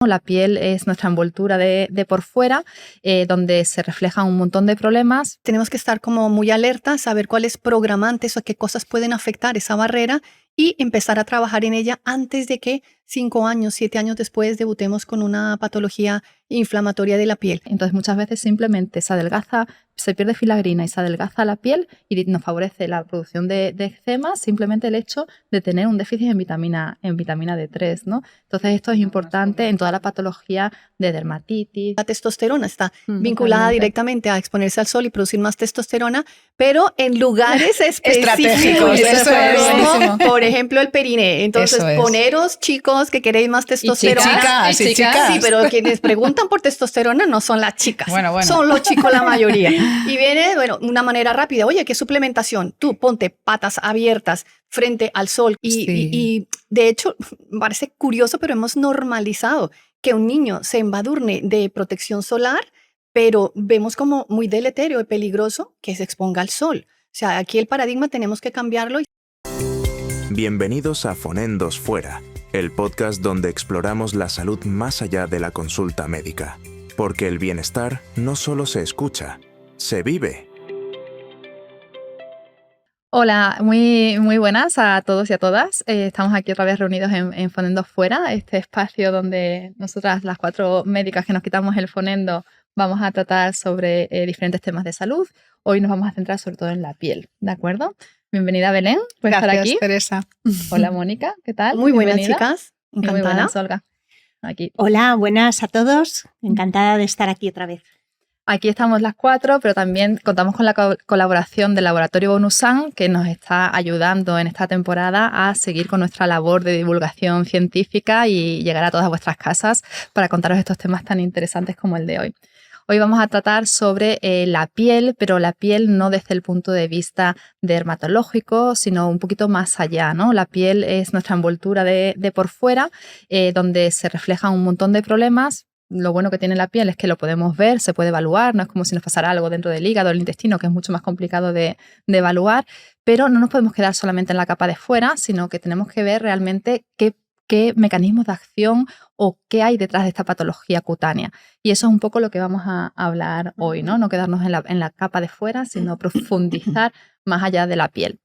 La piel es nuestra envoltura de por fuera, donde se reflejan un montón de problemas. Tenemos que estar como muy alertas, saber cuáles programantes o qué cosas pueden afectar esa barrera y empezar a trabajar en ella antes de que 5 años, 7 años después debutemos con una patología inflamatoria de la piel. Entonces muchas veces simplemente se adelgaza, se pierde filagrina y se adelgaza la piel y nos favorece la producción de eczemas, simplemente el hecho de tener un déficit en vitamina D3, ¿no? Entonces esto es importante en toda la patología de dermatitis. La testosterona está vinculada directamente a exponerse al sol y producir más testosterona, pero en lugares específicos. Eso como, por ejemplo, el periné. Entonces, poneros, chicos, que queréis más testosterona. Y chicas. Sí, pero quienes preguntan por testosterona no son las chicas. Bueno. Son los chicos la mayoría. Y viene, una manera rápida. Oye, ¿qué suplementación? Tú ponte patas abiertas frente al sol. Y de hecho, parece curioso, pero hemos normalizado que un niño se embadurne de protección solar, pero vemos como muy deleterio y peligroso que se exponga al sol. O sea, aquí el paradigma tenemos que cambiarlo. Bienvenidos a Fonendos Fuera, el podcast donde exploramos la salud más allá de la consulta médica. Porque el bienestar no solo se escucha, se vive. Hola, muy buenas a todos y a todas. Estamos aquí otra vez reunidos en Fonendos Fuera, este espacio donde nosotras, las 4 médicas que nos quitamos el fonendo, vamos a tratar sobre diferentes temas de salud. Hoy nos vamos a centrar sobre todo en la piel, ¿de acuerdo? Bienvenida Belén por estar aquí. Gracias, Teresa. Hola Mónica, ¿qué tal? Muy buenas, bienvenida. chicas. Encantada. Muy buenas, Olga. Aquí. Hola, buenas a todos. Encantada de estar aquí otra vez. Aquí estamos las 4, pero también contamos con la colaboración del Laboratorio Bonusan, que nos está ayudando en esta temporada a seguir con nuestra labor de divulgación científica y llegar a todas vuestras casas para contaros estos temas tan interesantes como el de hoy. Hoy vamos a tratar sobre la piel, pero la piel no desde el punto de vista dermatológico, sino un poquito más allá, ¿no? La piel es nuestra envoltura de por fuera, donde se reflejan un montón de problemas. Lo bueno que tiene la piel es que lo podemos ver, se puede evaluar, no es como si nos pasara algo dentro del hígado o el intestino, que es mucho más complicado de evaluar, pero no nos podemos quedar solamente en la capa de fuera, sino que tenemos que ver realmente qué mecanismos de acción o qué hay detrás de esta patología cutánea. Y eso es un poco lo que vamos a hablar hoy, ¿no? No quedarnos en la capa de fuera, sino profundizar más allá de la piel.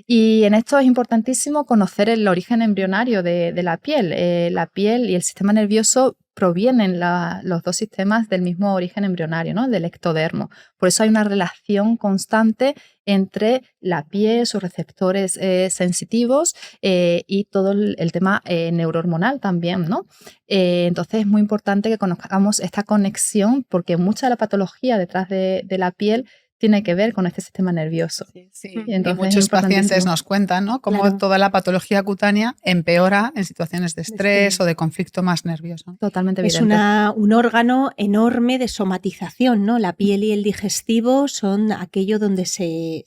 Y en esto es importantísimo conocer el origen embrionario de la piel. La piel y el sistema nervioso provienen los dos sistemas del mismo origen embrionario, ¿no? Del ectodermo. Por eso hay una relación constante entre la piel, sus receptores sensitivos y todo el tema neurohormonal también, ¿no? Entonces es muy importante que conozcamos esta conexión porque mucha de la patología detrás de la piel tiene que ver con este sistema nervioso. Sí. Y entonces y muchos pacientes nos cuentan, ¿no? Cómo toda la patología cutánea empeora en situaciones de estrés o de conflicto más nervioso. Totalmente evidente. Es un órgano enorme de somatización, ¿no? La piel y el digestivo son aquello donde se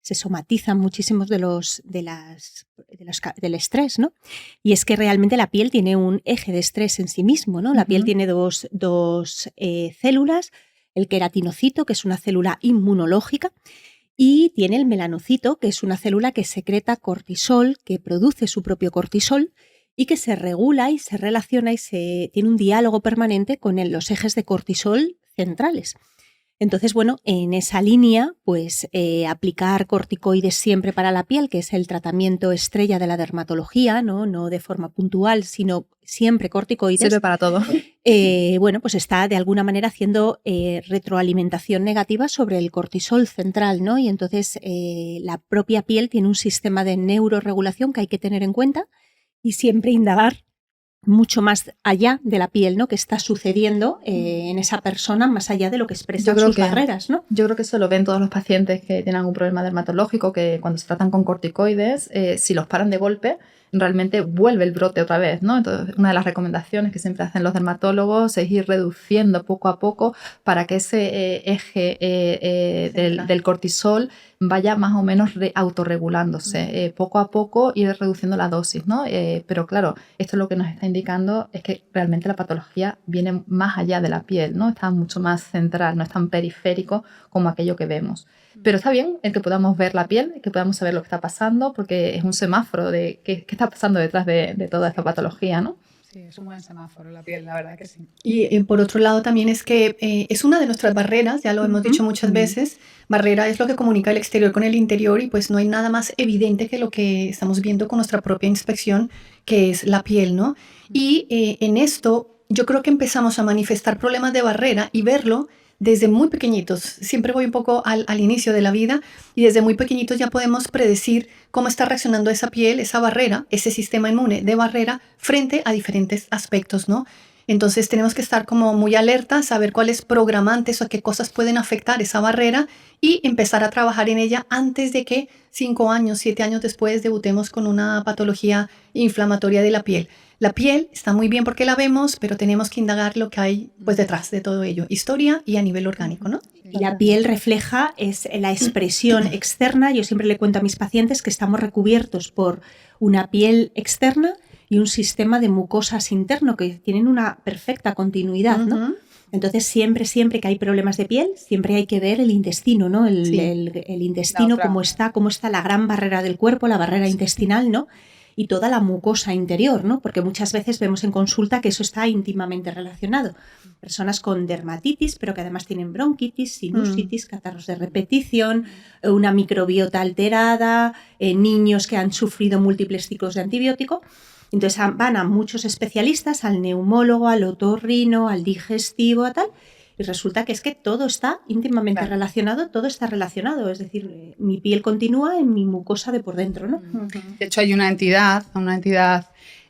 somatizan muchísimos del estrés, ¿no? Y es que realmente la piel tiene un eje de estrés en sí mismo, ¿no? La piel tiene dos células, el queratinocito, que es una célula inmunológica, y tiene el melanocito, que es una célula que secreta cortisol, que produce su propio cortisol y que se regula y se relaciona y tiene un diálogo permanente con los ejes de cortisol centrales. Entonces, bueno, en esa línea, pues aplicar corticoides siempre para la piel, que es el tratamiento estrella de la dermatología, no de forma puntual, sino siempre corticoides. Sirve para todo. Bueno, pues está de alguna manera haciendo retroalimentación negativa sobre el cortisol central, ¿no? Y entonces la propia piel tiene un sistema de neuroregulación que hay que tener en cuenta y siempre indagar mucho más allá de la piel, ¿no? Que está sucediendo en esa persona, más allá de lo que expresan sus barreras, ¿no? Yo creo que eso lo ven todos los pacientes que tienen algún problema dermatológico, que cuando se tratan con corticoides, si los paran de golpe, realmente vuelve el brote otra vez, ¿no? Entonces, una de las recomendaciones que siempre hacen los dermatólogos es ir reduciendo poco a poco para que ese eje del cortisol vaya más o menos autorregulándose. Poco a poco ir reduciendo la dosis, ¿no? Pero claro, esto lo que nos está indicando es que realmente la patología viene más allá de la piel, ¿no? Está mucho más central, no es tan periférico como aquello que vemos. Pero está bien el que podamos ver la piel, que podamos saber lo que está pasando, porque es un semáforo de qué está pasando detrás de toda esta patología, ¿no? Sí, es un buen semáforo la piel, la verdad que sí. Y por otro lado también es que es una de nuestras barreras, ya lo hemos dicho muchas veces, barrera es lo que comunica el exterior con el interior y pues no hay nada más evidente que lo que estamos viendo con nuestra propia inspección, que es la piel, ¿no? Y en esto yo creo que empezamos a manifestar problemas de barrera y verlo desde muy pequeñitos. Siempre voy un poco al inicio de la vida y desde muy pequeñitos ya podemos predecir cómo está reaccionando esa piel, esa barrera, ese sistema inmune de barrera frente a diferentes aspectos, ¿no? Entonces tenemos que estar como muy alerta, saber cuáles programantes o qué cosas pueden afectar esa barrera y empezar a trabajar en ella antes de que 5 años, 7 años después debutemos con una patología inflamatoria de la piel. La piel está muy bien porque la vemos, pero tenemos que indagar lo que hay pues detrás de todo ello, historia y a nivel orgánico, ¿no? Y la piel refleja es la expresión externa. Yo siempre le cuento a mis pacientes que estamos recubiertos por una piel externa y un sistema de mucosas interno que tienen una perfecta continuidad, ¿no? Entonces siempre que hay problemas de piel, siempre hay que ver el intestino, ¿no? El intestino, cómo está la gran barrera del cuerpo, la barrera intestinal, ¿no? Y toda la mucosa interior, ¿no? Porque muchas veces vemos en consulta que eso está íntimamente relacionado. Personas con dermatitis, pero que además tienen bronquitis, sinusitis, catarros de repetición, una microbiota alterada, niños que han sufrido múltiples ciclos de antibiótico. Entonces van a muchos especialistas, al neumólogo, al otorrino, al digestivo, a tal. Y resulta que es que todo está íntimamente relacionado, todo está relacionado. Es decir, mi piel continúa en mi mucosa de por dentro, ¿no? De hecho, hay una entidad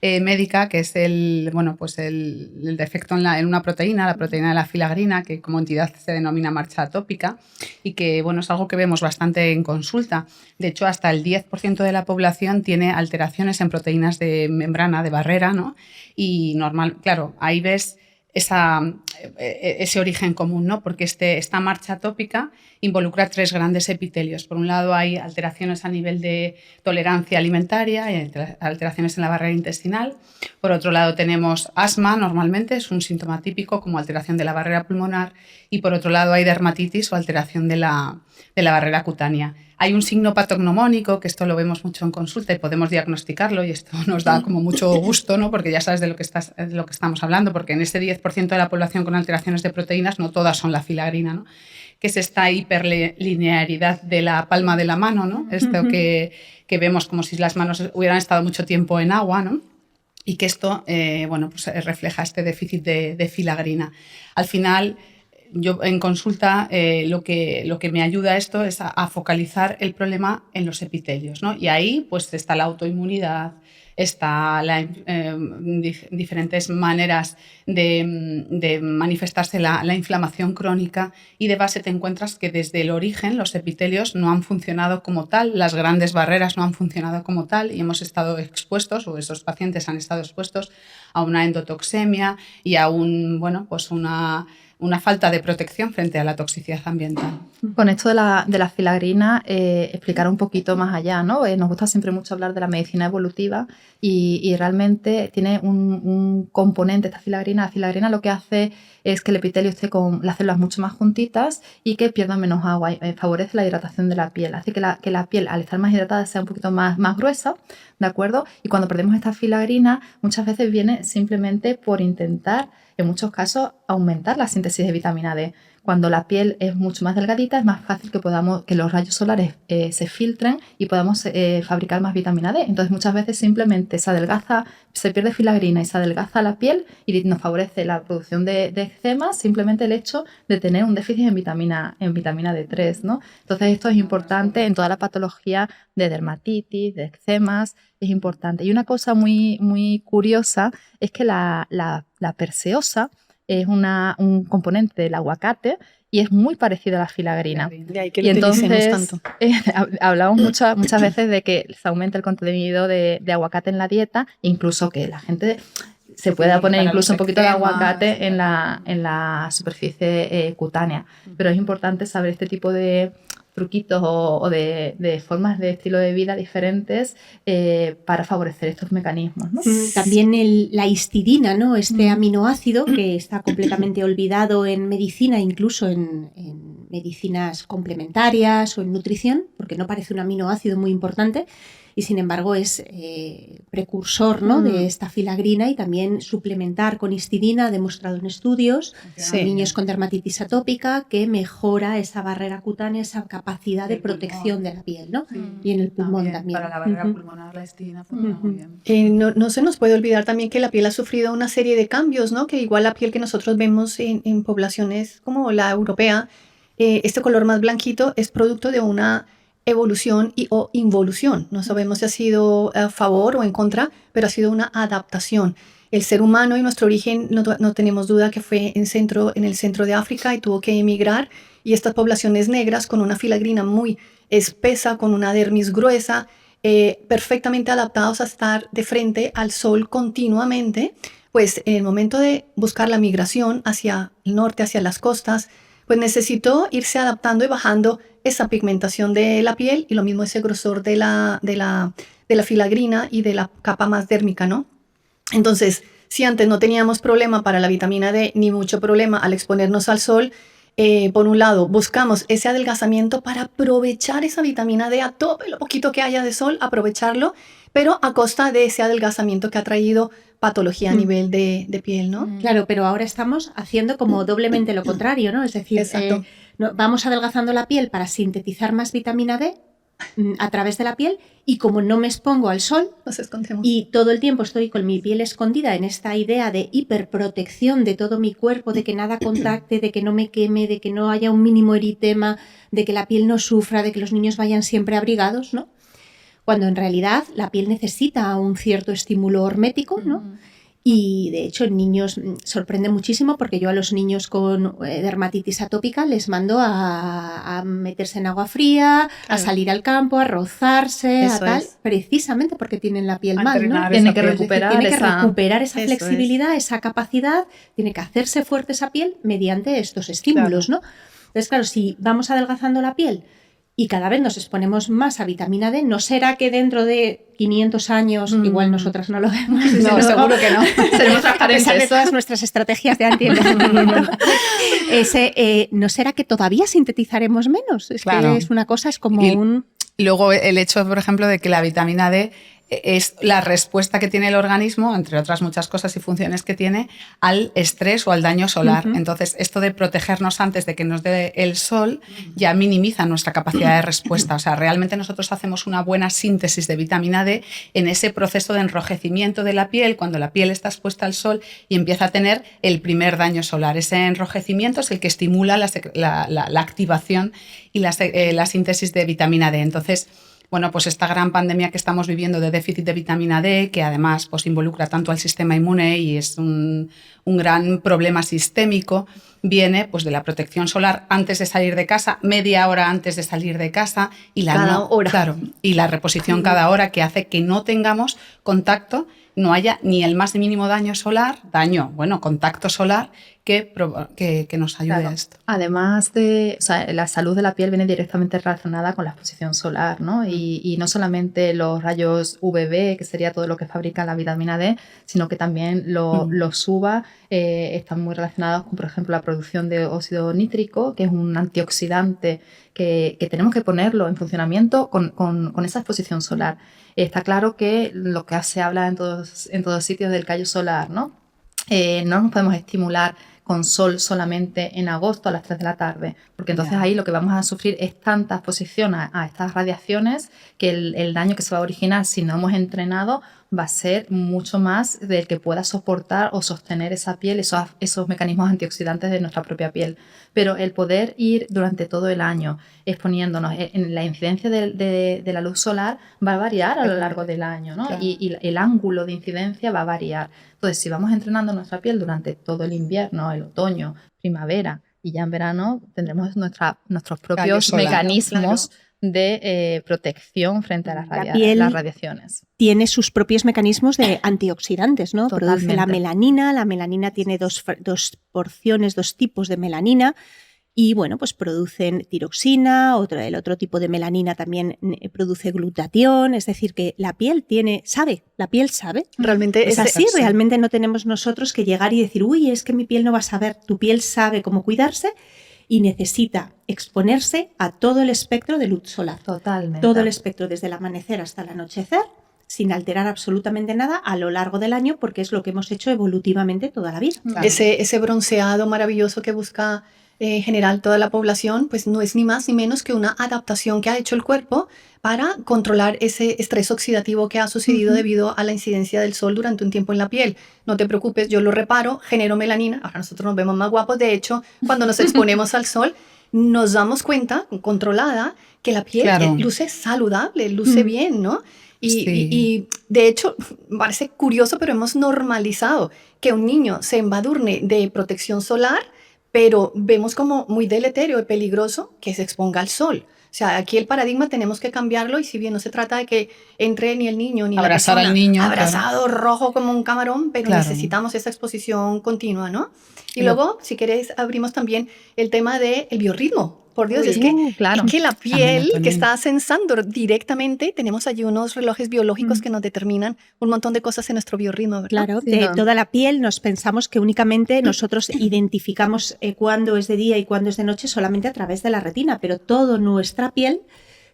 médica que es el defecto en una proteína, la proteína de la filagrina, que como entidad se denomina marcha atópica y que es algo que vemos bastante en consulta. De hecho, hasta el 10% de la población tiene alteraciones en proteínas de membrana, de barrera, ¿no? Y normal, claro, ahí ves ese origen común, ¿no? Porque esta marcha atópica involucra 3 grandes epitelios. Por un lado hay alteraciones a nivel de tolerancia alimentaria y alteraciones en la barrera intestinal. Por otro lado tenemos asma, normalmente es un síntoma típico como alteración de la barrera pulmonar, y por otro lado hay dermatitis o alteración de la barrera cutánea. Hay un signo patognomónico, que esto lo vemos mucho en consulta y podemos diagnosticarlo, y esto nos da como mucho gusto, ¿no? Porque ya sabes de lo que estamos hablando, porque en ese 10% de la población con alteraciones de proteínas no todas son la filagrina, ¿no? Que es esta hiperlinearidad de la palma de la mano, ¿no? Esto que vemos como si las manos hubieran estado mucho tiempo en agua, ¿no? Y que esto refleja este déficit de filagrina. Al final, yo en consulta lo que me ayuda a esto es a focalizar el problema en los epitelios, ¿no? Y ahí pues está la autoinmunidad, está diferentes maneras de manifestarse la inflamación crónica, y de base te encuentras que desde el origen los epitelios no han funcionado como tal, las grandes barreras no han funcionado como tal, y hemos estado expuestos, o esos pacientes han estado expuestos a una endotoxemia y a una falta de protección frente a la toxicidad ambiental. Con esto de la filagrina, explicar un poquito más allá, ¿no? Nos gusta siempre mucho hablar de la medicina evolutiva y realmente tiene un componente esta filagrina. La filagrina lo que hace es que el epitelio esté con las células mucho más juntitas y que pierda menos agua. Favorece la hidratación de la piel. Hace que la piel, al estar más hidratada, sea un poquito más gruesa, ¿de acuerdo? Y cuando perdemos esta filagrina, muchas veces viene simplemente por intentar, en muchos casos, aumentar la síntesis de vitamina D. Cuando la piel es mucho más delgadita, es más fácil que los rayos solares se filtren y podamos fabricar más vitamina D. Entonces, muchas veces simplemente se pierde filagrina y se adelgaza la piel y nos favorece la producción de eczemas, simplemente el hecho de tener un déficit en vitamina D3, ¿no? Entonces, esto es importante en toda la patología de dermatitis, de eczemas, es importante. Y una cosa muy, muy curiosa es que la perseosa es un componente del aguacate y es muy parecido a la filagrina. De ahí que lo utilicemos tanto. Hablamos muchas veces de que se aumenta el contenido de aguacate en la dieta, incluso que la gente se pueda poner incluso un poquito de aguacate en la superficie cutánea. Pero es importante saber este tipo de truquitos o de formas de estilo de vida diferentes para favorecer estos mecanismos, ¿no? También la histidina, ¿no? Este aminoácido que está completamente olvidado en medicina, incluso en medicinas complementarias o en nutrición, porque no parece un aminoácido muy importante, y sin embargo es precursor, ¿no? de esta filagrina, y también suplementar con histidina, ha demostrado en estudios en niños con dermatitis atópica que mejora esa barrera cutánea, esa capacidad de protección de la piel, ¿no? Y en el pulmón también. Para la barrera pulmonar la histidina funciona muy bien. No se nos puede olvidar también que la piel ha sufrido una serie de cambios, ¿no? Que igual la piel que nosotros vemos en poblaciones como la europea, este color más blanquito es producto de una evolución o involución. No sabemos si ha sido a favor o en contra, pero ha sido una adaptación. El ser humano y nuestro origen no tenemos duda que fue en el centro de África y tuvo que emigrar, y estas poblaciones negras con una filagrina muy espesa, con una dermis gruesa, perfectamente adaptados a estar de frente al sol continuamente, pues en el momento de buscar la migración hacia el norte, hacia las costas, pues necesitó irse adaptando y bajando esa pigmentación de la piel, y lo mismo ese grosor de la filagrina y de la capa más dérmica, ¿no? Entonces, si antes no teníamos problema para la vitamina D, ni mucho problema al exponernos al sol, por un lado, buscamos ese adelgazamiento para aprovechar esa vitamina D a todo lo poquito que haya de sol, aprovecharlo, pero a costa de ese adelgazamiento que ha traído patología a nivel de piel, ¿no? Claro, pero ahora estamos haciendo como doblemente lo contrario, ¿no? Es decir, vamos adelgazando la piel para sintetizar más vitamina D a través de la piel, y como no me expongo al sol nos escondemos y todo el tiempo estoy con mi piel escondida en esta idea de hiperprotección de todo mi cuerpo, de que nada contacte, de que no me queme, de que no haya un mínimo eritema, de que la piel no sufra, de que los niños vayan siempre abrigados, ¿no? Cuando en realidad la piel necesita un cierto estímulo hormético, ¿no? Y de hecho en niños sorprende muchísimo, porque yo a los niños con dermatitis atópica les mando a meterse en agua fría, a salir al campo, a rozarse, precisamente porque tienen la piel mal, ¿no? Tiene que recuperar esa flexibilidad, esa capacidad, tiene que hacerse fuerte esa piel mediante estos estímulos, ¿no? Entonces, claro, si vamos adelgazando la piel y cada vez nos exponemos más a vitamina D, ¿no será que dentro de 500 años, igual nosotras no lo vemos? No, seguro que no. Seremos transparentes. A pesar de todas nuestras estrategias de anti-envejecimiento. ¿No será que todavía sintetizaremos menos? Es que es una cosa, es como Y luego el hecho, por ejemplo, de que la vitamina D es la respuesta que tiene el organismo, entre otras muchas cosas y funciones que tiene, al estrés o al daño solar. Entonces, esto de protegernos antes de que nos dé el sol ya minimiza nuestra capacidad de respuesta. O sea, realmente nosotros hacemos una buena síntesis de vitamina D en ese proceso de enrojecimiento de la piel, cuando la piel está expuesta al sol y empieza a tener el primer daño solar. Ese enrojecimiento es el que estimula la activación y la síntesis de vitamina D. Entonces, bueno, pues esta gran pandemia que estamos viviendo de déficit de vitamina D, que además pues, involucra tanto al sistema inmune y es un gran problema sistémico, viene pues, de la protección solar antes de salir de casa, media hora antes de salir de casa, y y la reposición cada hora, que hace que no tengamos contacto, no haya ni el más mínimo daño solar, contacto solar que nos ayude a esto. Además de, la salud de la piel viene directamente relacionada con la exposición solar, ¿no? Y no solamente los rayos UVB, que sería todo lo que fabrica la vitamina D, sino que también los UVA están muy relacionados con, por ejemplo, la producción de óxido nítrico, que es un antioxidante que tenemos que ponerlo en funcionamiento con esa exposición solar. Está claro que lo que se habla en todos sitios del callo solar, ¿no? No nos podemos estimular con sol solamente en agosto a las 3 de la tarde, porque entonces ahí lo que vamos a sufrir es tanta exposición a estas radiaciones que el daño que se va a originar si no hemos entrenado va a ser mucho más del que pueda soportar o sostener esa piel, esos mecanismos antioxidantes de nuestra propia piel. Pero el poder ir durante todo el año exponiéndonos en la incidencia de la luz solar va a variar a lo largo del año, ¿no? Claro. Y el ángulo de incidencia va a variar. Entonces, si vamos entrenando nuestra piel durante todo el invierno, el otoño, primavera y ya en verano, tendremos nuestros propios mecanismos de protección frente a las radiaciones. Tiene sus propios mecanismos de antioxidantes, ¿no? Totalmente. Produce la melanina tiene dos porciones, dos tipos de melanina, y bueno, pues producen tiroxina, el otro tipo de melanina también produce glutatión, es decir, que la piel sabe. Realmente es así, realmente no tenemos nosotros que llegar y decir, uy, es que mi piel no va a saber, tu piel sabe cómo cuidarse. y necesita exponerse a todo el espectro de luz solar. Totalmente. Todo el espectro desde el amanecer hasta el anochecer, sin alterar absolutamente nada a lo largo del año, porque es lo que hemos hecho evolutivamente toda la vida. Claro. Ese bronceado maravilloso que busca en general toda la población, pues no es ni más ni menos que una adaptación que ha hecho el cuerpo para controlar ese estrés oxidativo que ha sucedido debido a la incidencia del sol durante un tiempo en la piel. No te preocupes, yo lo reparo, genero melanina, ahora nosotros nos vemos más guapos. De hecho, cuando nos exponemos al sol, nos damos cuenta, controlada, que la piel luce saludable, luce bien, ¿no? Y de hecho, parece curioso, pero hemos normalizado que un niño se embadurne de protección solar, pero vemos como muy deleterio y peligroso que se exponga al sol. O sea, aquí el paradigma tenemos que cambiarlo, y si bien no se trata de que entre ni el niño ni abrazar la persona al niño, abrazado, rojo como un camarón, pero necesitamos esa exposición continua, ¿no? Y luego, si queréis, abrimos también el tema del biorritmo. Por Dios, es que la piel que está sensando directamente, tenemos allí unos relojes biológicos que nos determinan un montón de cosas en nuestro biorritmo, ¿verdad? Claro, de toda la piel nos pensamos que únicamente nosotros identificamos cuándo es de día y cuándo es de noche solamente a través de la retina, pero toda nuestra piel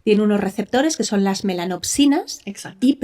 tiene unos receptores que son las melanopsinas. Exacto. Y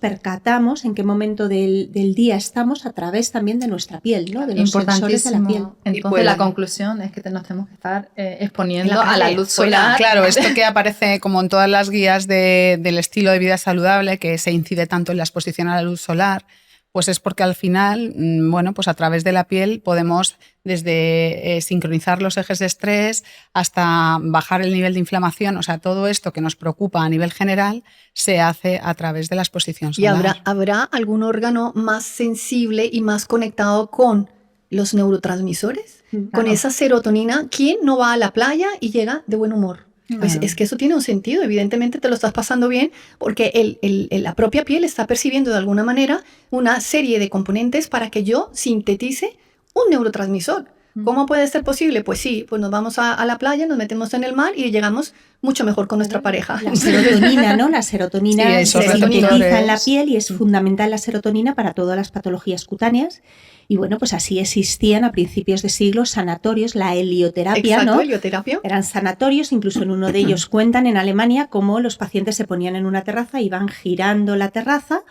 percatamos en qué momento del día estamos a través también de nuestra piel, ¿no? De los sensores de la piel. Entonces la conclusión es que nos tenemos que estar exponiendo a la luz solar. Claro, esto que aparece como en todas las guías del estilo de vida saludable, que se incide tanto en la exposición a la luz solar, pues es porque al final, bueno, pues a través de la piel podemos desde sincronizar los ejes de estrés hasta bajar el nivel de inflamación. O sea, todo esto que nos preocupa a nivel general se hace a través de la exposición solar. ¿Y habrá algún órgano más sensible y más conectado con los neurotransmisores? Claro. Con esa serotonina. ¿Quién no va a la playa y llega de buen humor? Pues es que eso tiene un sentido. Evidentemente te lo estás pasando bien porque la propia piel está percibiendo de alguna manera una serie de componentes para que yo sintetice un neurotransmisor. ¿Cómo puede ser posible? Pues sí, pues nos vamos a la playa, nos metemos en el mar y llegamos mucho mejor con nuestra pareja. La serotonina, ¿no? La serotonina se sintetiza en la piel y es fundamental la serotonina para todas las patologías cutáneas. Y bueno, pues así existían a principios de siglo sanatorios, la helioterapia, exacto, ¿no? Helioterapia. Eran sanatorios, incluso en uno de ellos cuentan en Alemania cómo los pacientes se ponían en una terraza y iban girando la terraza.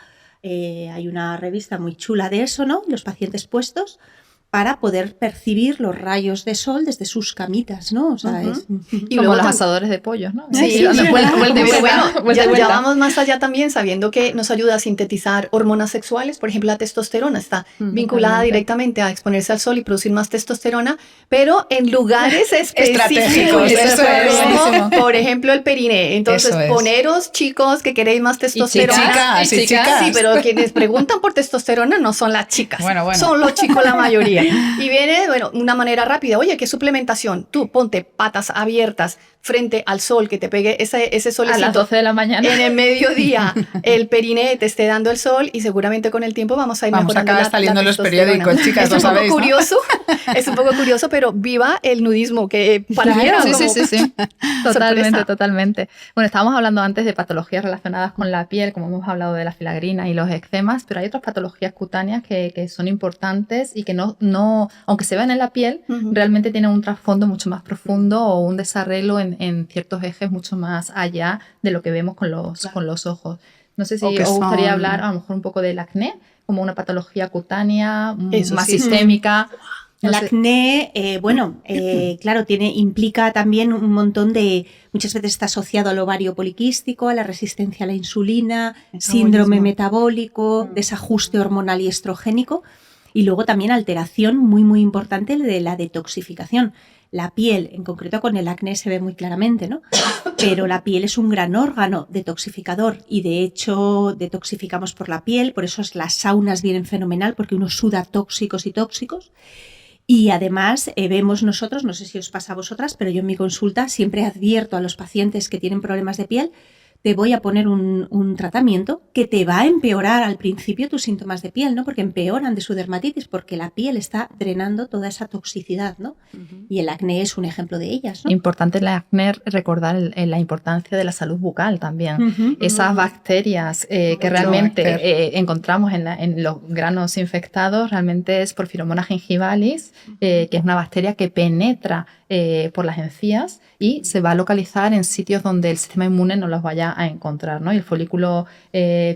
Hay una revista muy chula de eso, ¿no? Los pacientes puestos para poder percibir los rayos de sol desde sus camitas, ¿no? O sea, y como los asadores de pollos, ¿no? Sí, ya vamos más allá también, sabiendo que nos ayuda a sintetizar hormonas sexuales. Por ejemplo, la testosterona está vinculada directamente a exponerse al sol y producir más testosterona, pero en lugares específicos. Como, por ejemplo, el periné. Entonces, poneros, chicos, que queréis más testosterona. Chicas. Sí, pero quienes preguntan por testosterona no son las chicas, son los chicos la mayoría. Y viene, una manera rápida. Oye, ¿qué suplementación? Tú ponte patas abiertas frente al sol, que te pegue ese solecito. A las 12 de la mañana. En el mediodía, el periné te esté dando el sol y seguramente con el tiempo vamos a ir mejorando la saliendo en los periódicos, chicas, lo sabéis, Es un poco curioso, pero viva el nudismo, que para mí era sí. Totalmente. Bueno, estábamos hablando antes de patologías relacionadas con la piel, como hemos hablado de la filagrina y los eczemas, pero hay otras patologías cutáneas que son importantes y que no, aunque se ven en la piel, realmente tienen un trasfondo mucho más profundo o un desarrollo en ciertos ejes mucho más allá de lo que vemos con los ojos. No sé si os gustaría hablar a lo mejor un poco del acné, como una patología cutánea más sistémica. El acné, claro, implica también un montón de, muchas veces está asociado al ovario poliquístico, a la resistencia a la insulina, síndrome metabólico, desajuste hormonal y estrogénico, y luego también alteración muy, muy importante de la detoxificación. La piel, en concreto con el acné se ve muy claramente, ¿no? Pero la piel es un gran órgano detoxificador y de hecho detoxificamos por la piel, por eso las saunas vienen fenomenal porque uno suda tóxicos y tóxicos. Y además vemos nosotros, no sé si os pasa a vosotras, pero yo en mi consulta siempre advierto a los pacientes que tienen problemas de piel te voy a poner un tratamiento que te va a empeorar al principio tus síntomas de piel, ¿no? Porque empeoran de su dermatitis, porque la piel está drenando toda esa toxicidad, ¿no? Y el acné es un ejemplo de ellas, ¿no? Importante en el acné recordar la importancia de la salud bucal también. Esas bacterias que realmente encontramos en los granos infectados realmente es Porphyromonas gingivalis, que es una bacteria que penetra por las encías y se va a localizar en sitios donde el sistema inmune no los vaya a encontrar, ¿no? Y el folículo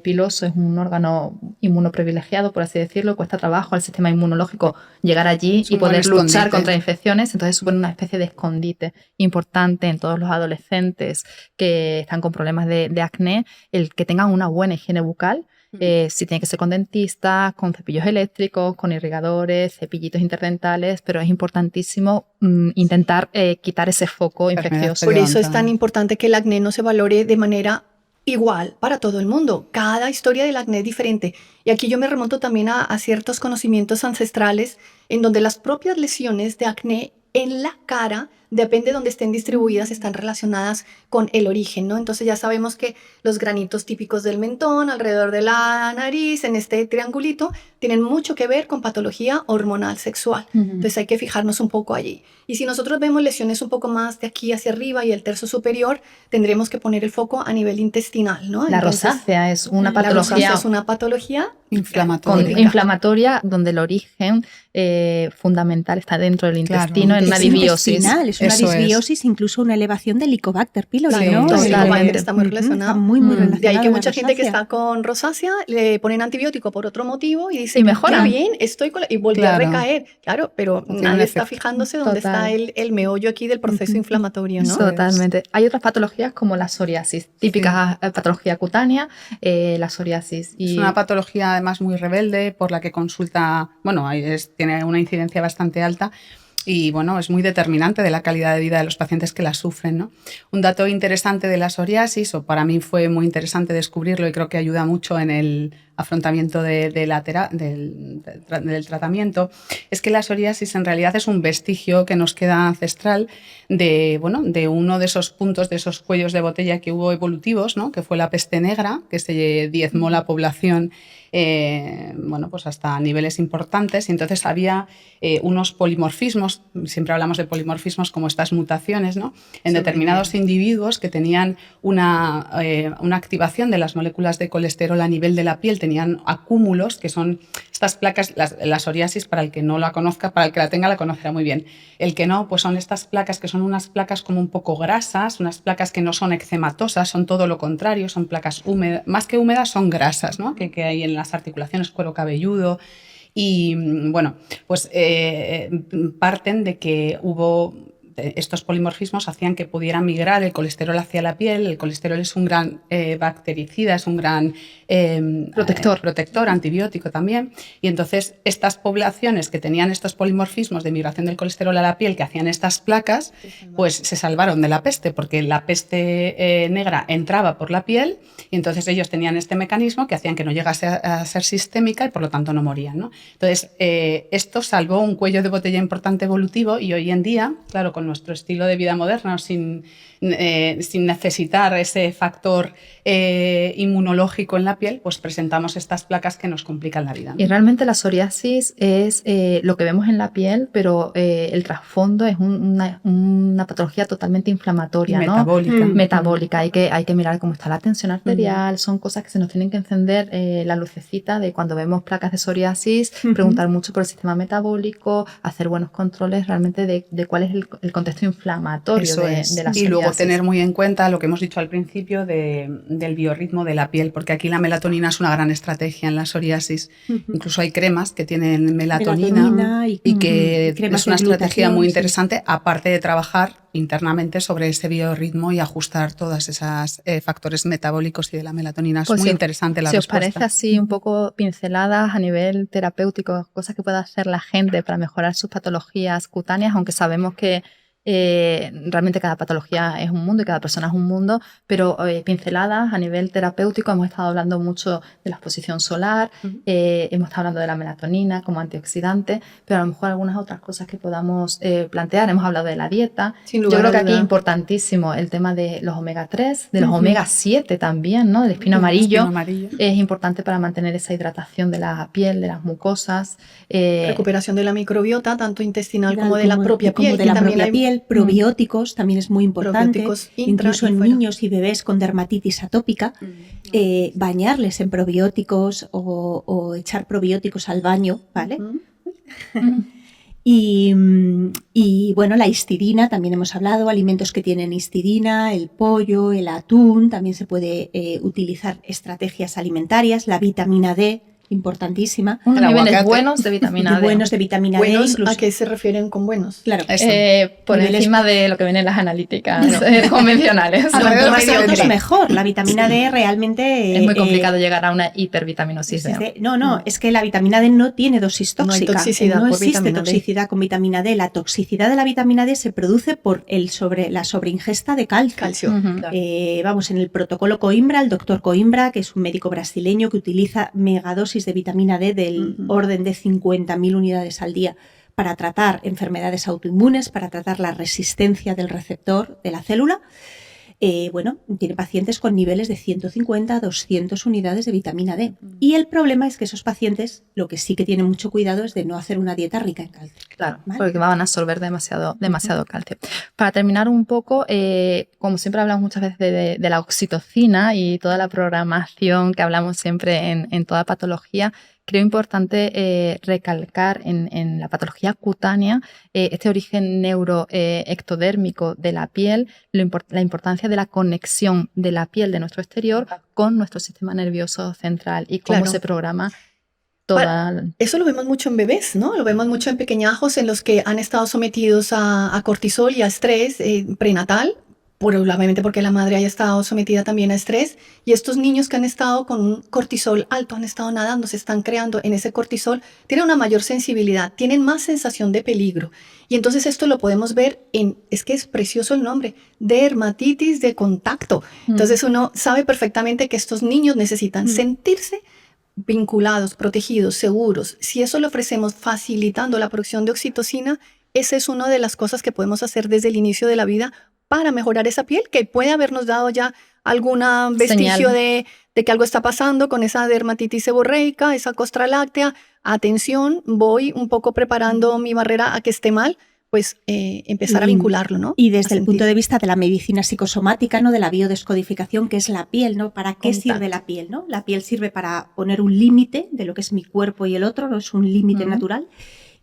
piloso es un órgano inmunoprivilegiado, por así decirlo, cuesta trabajo al sistema inmunológico llegar allí y poder luchar contra infecciones, entonces supone una especie de escondite importante en todos los adolescentes que están con problemas de acné, el que tengan una buena higiene bucal. Sí, tiene que ser con dentistas, con cepillos eléctricos, con irrigadores, cepillitos interdentales, pero es importantísimo intentar quitar ese foco infeccioso. Por eso es tan importante que el acné no se valore de manera igual para todo el mundo. Cada historia del acné es diferente. Y aquí yo me remonto también a ciertos conocimientos ancestrales en donde las propias lesiones de acné en la cara, depende de dónde estén distribuidas, están relacionadas con el origen, ¿no? Entonces ya sabemos que los granitos típicos del mentón, alrededor de la nariz, en este triangulito, tienen mucho que ver con patología hormonal sexual. Entonces hay que fijarnos un poco allí. Y si nosotros vemos lesiones un poco más de aquí hacia arriba y el tercio superior, tendremos que poner el foco a nivel intestinal, ¿no? La rosácea es una patología. La rosácea es una patología inflamatoria donde el origen fundamental está dentro del intestino, en una disbiosis. Es una disbiosis, incluso una elevación del Helicobacter pylori, ¿no? Totalmente, está muy relacionado. Está muy relacionado. De ahí que mucha gente que está con rosácea le ponen antibiótico por otro motivo y dice, mejora. Qué bien, estoy con y vuelve a recaer. Claro, pero nadie está fijándose dónde está el meollo aquí del proceso inflamatorio, ¿no? Totalmente. Hay otras patologías como la psoriasis, típica patología cutánea, la psoriasis. Es una patología además muy rebelde por la que consulta, bueno, tiene una incidencia bastante alta. Y bueno, es muy determinante de la calidad de vida de los pacientes que la sufren, ¿no? Un dato interesante de la psoriasis, o para mí fue muy interesante descubrirlo y creo que ayuda mucho en el afrontamiento del tratamiento, es que la psoriasis en realidad es un vestigio que nos queda ancestral de uno de esos puntos, de esos cuellos de botella que hubo evolutivos, ¿no? Que fue la peste negra, que se diezmó la población pues hasta niveles importantes, y entonces había unos polimorfismos, siempre hablamos de polimorfismos como estas mutaciones, ¿no? En determinados individuos que tenían una activación de las moléculas de colesterol a nivel de la piel, tenían acúmulos, que son estas placas, la psoriasis, para el que no la conozca, para el que la tenga la conocerá muy bien. El que no, pues son estas placas que son unas placas como un poco grasas, unas placas que no son eczematosas, son todo lo contrario, son placas húmedas, más que húmedas son grasas, ¿no? Que hay en las articulaciones, cuero cabelludo. Y bueno, pues parten de que estos polimorfismos hacían que pudiera migrar el colesterol hacia la piel. El colesterol es un gran bactericida, es un gran protector, antibiótico también. Y entonces estas poblaciones que tenían estos polimorfismos de migración del colesterol a la piel, que hacían estas placas, pues se salvaron de la peste, porque la peste negra entraba por la piel y entonces ellos tenían este mecanismo que hacían que no llegase a ser sistémica y por lo tanto no morían, ¿no? Entonces esto salvó un cuello de botella importante evolutivo, y hoy en día, claro, con nuestro estilo de vida moderno, sin necesitar ese factor inmunológico en la piel, pues presentamos estas placas que nos complican la vida, ¿no? Y realmente la psoriasis es lo que vemos en la piel, pero el trasfondo es una patología totalmente inflamatoria, ¿no? Metabólica. Metabólica. Hay que mirar cómo está la tensión arterial, son cosas que se nos tienen que encender la lucecita de cuando vemos placas de psoriasis, preguntar mucho por el sistema metabólico, hacer buenos controles realmente de cuál es el contexto inflamatorio de la psoriasis. Y luego tener muy en cuenta lo que hemos dicho al principio del biorritmo de la piel, porque aquí la melatonina es una gran estrategia en la psoriasis. Incluso hay cremas que tienen melatonina y que es una estrategia muy interesante, aparte de trabajar internamente sobre ese biorritmo y ajustar todos esos factores metabólicos y de la melatonina. Es muy interesante la respuesta. Si os parece así un poco pinceladas a nivel terapéutico, cosas que pueda hacer la gente para mejorar sus patologías cutáneas, aunque sabemos que Realmente cada patología es un mundo y cada persona es un mundo, pero pinceladas a nivel terapéutico. Hemos estado hablando mucho de la exposición solar, hemos estado hablando de la melatonina como antioxidante, pero a lo mejor algunas otras cosas que podamos plantear. Hemos hablado de la dieta. Yo creo que aquí es importantísimo el tema de los omega 3, de los omega 7 también, ¿no? Del espino amarillo. Es importante para mantener esa hidratación de la piel, de las mucosas. Recuperación de la microbiota, tanto intestinal como de la propia piel. Como de la propia piel. Probióticos también es muy importante, incluso en niños y bebés con dermatitis atópica, bañarles en probióticos o echar probióticos al baño, ¿vale? Y bueno, la histidina, también hemos hablado, alimentos que tienen histidina, el pollo, el atún, también se puede utilizar estrategias alimentarias, la vitamina D, importantísima. Unos niveles buenos de vitamina D. Buenos de vitamina D. Incluso. ¿A qué se refieren con buenos? Claro. Por encima de lo que ven en las analíticas convencionales. Más altos mejor. La vitamina D realmente... Es muy complicado llegar a una hipervitaminosis. No, es que la vitamina D no tiene dosis tóxica. No hay toxicidad no por existe vitamina toxicidad con vitamina D. La toxicidad de la vitamina D se produce por la sobreingesta de calcio. Claro. Vamos, en el protocolo Coimbra, el doctor Coimbra, que es un médico brasileño que utiliza megadosis de vitamina D del orden de 50.000 unidades al día para tratar enfermedades autoinmunes, para tratar la resistencia del receptor de la célula. Bueno, tiene pacientes con niveles de 150 a 200 unidades de vitamina D. Y el problema es que esos pacientes, lo que sí que tienen mucho cuidado es de no hacer una dieta rica en calcio. Claro, ¿vale? Porque van a absorber demasiado calcio. Para terminar un poco, como siempre hablamos muchas veces de la oxitocina y toda la programación que hablamos siempre en toda patología, creo importante recalcar en la patología cutánea este origen neuroectodérmico de la piel, la importancia de la conexión de la piel de nuestro exterior con nuestro sistema nervioso central y cómo se programa toda... Eso lo vemos mucho en bebés, ¿no? Lo vemos mucho en pequeñajos en los que han estado sometidos a cortisol y a estrés prenatal, probablemente porque la madre haya estado sometida también a estrés, y estos niños que han estado con un cortisol alto, han estado nadando, se están creando en ese cortisol, tienen una mayor sensibilidad, tienen más sensación de peligro. Y entonces esto lo podemos ver es que es precioso el nombre, dermatitis de contacto. Entonces uno sabe perfectamente que estos niños necesitan sentirse vinculados, protegidos, seguros. Si eso lo ofrecemos facilitando la producción de oxitocina, esa es una de las cosas que podemos hacer desde el inicio de la vida para mejorar esa piel, que puede habernos dado ya algún vestigio de que algo está pasando con esa dermatitis seborreica, esa costra láctea. Atención, voy un poco preparando mi barrera a que esté mal, pues empezar a vincularlo, ¿no? Y desde el punto de vista de la medicina psicosomática, ¿no? De la biodescodificación, que es la piel, ¿no? ¿Para qué sirve la piel, ¿no? La piel sirve para poner un límite de lo que es mi cuerpo y el otro, no es un límite natural.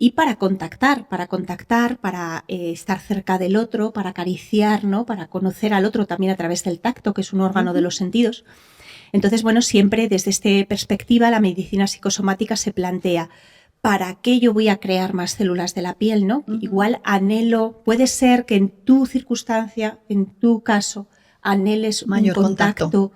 Y para contactar, para estar cerca del otro, para acariciar, ¿no? Para conocer al otro también a través del tacto, que es un órgano de los sentidos. Entonces, bueno, siempre desde esta perspectiva la medicina psicosomática se plantea, ¿para qué yo voy a crear más células de la piel, ¿no? Igual anhelo, puede ser que en tu circunstancia, en tu caso, anheles mayor un contacto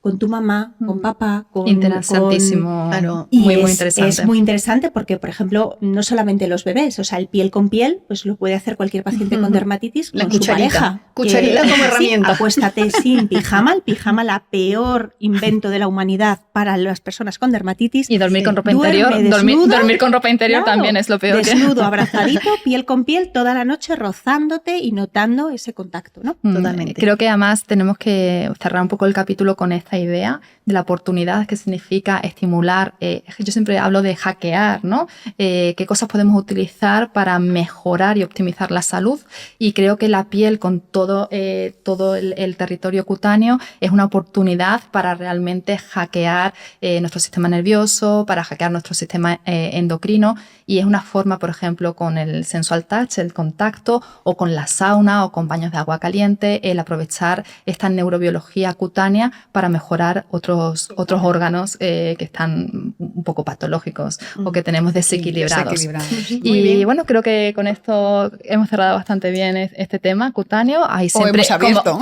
con tu mamá, con papá, interesantísimo. Claro, y muy interesante. Es muy interesante porque, por ejemplo, no solamente los bebés, o sea, el piel con piel, pues lo puede hacer cualquier paciente con dermatitis con su pareja. Cucharita como herramienta. Sí, acuéstate sin pijama, el pijama la peor invento de la humanidad para las personas con dermatitis. Y dormir con ropa interior, dormir con ropa interior también es lo peor. Desnudo, abrazadito, piel con piel, toda la noche rozándote y notando ese contacto, ¿no? Totalmente. Creo que además tenemos que cerrar un poco el capítulo con esta idea de la oportunidad que significa estimular. Yo siempre hablo de hackear, ¿no? Qué cosas podemos utilizar para mejorar y optimizar la salud, y creo que la piel con todo el territorio cutáneo es una oportunidad para realmente hackear nuestro sistema nervioso, para hackear nuestro sistema endocrino, y es una forma, por ejemplo, con el sensual touch, el contacto, o con la sauna o con baños de agua caliente, el aprovechar esta neurobiología cutánea para mejorar otros órganos que están un poco patológicos o que tenemos desequilibrados. Y bueno, creo que con esto hemos cerrado bastante bien este tema cutáneo. Ahí siempre, hemos abierto.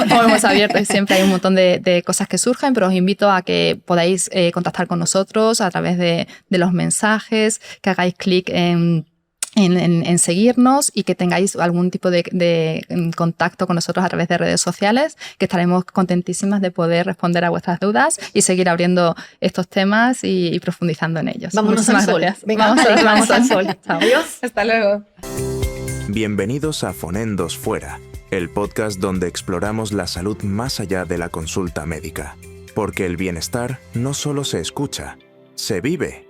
Hemos abierto, y siempre hay un montón de cosas que surgen, pero os invito a que podáis contactar con nosotros a través de los mensajes, que hagáis clic en en seguirnos y que tengáis algún tipo de contacto con nosotros a través de redes sociales, que estaremos contentísimas de poder responder a vuestras dudas y seguir abriendo estos temas y profundizando en ellos. Vámonos al sol. Gracias. Venga, vamos al sol. Adiós. Hasta luego. Bienvenidos a Fonendos Fuera, el podcast donde exploramos la salud más allá de la consulta médica. Porque el bienestar no solo se escucha, se vive.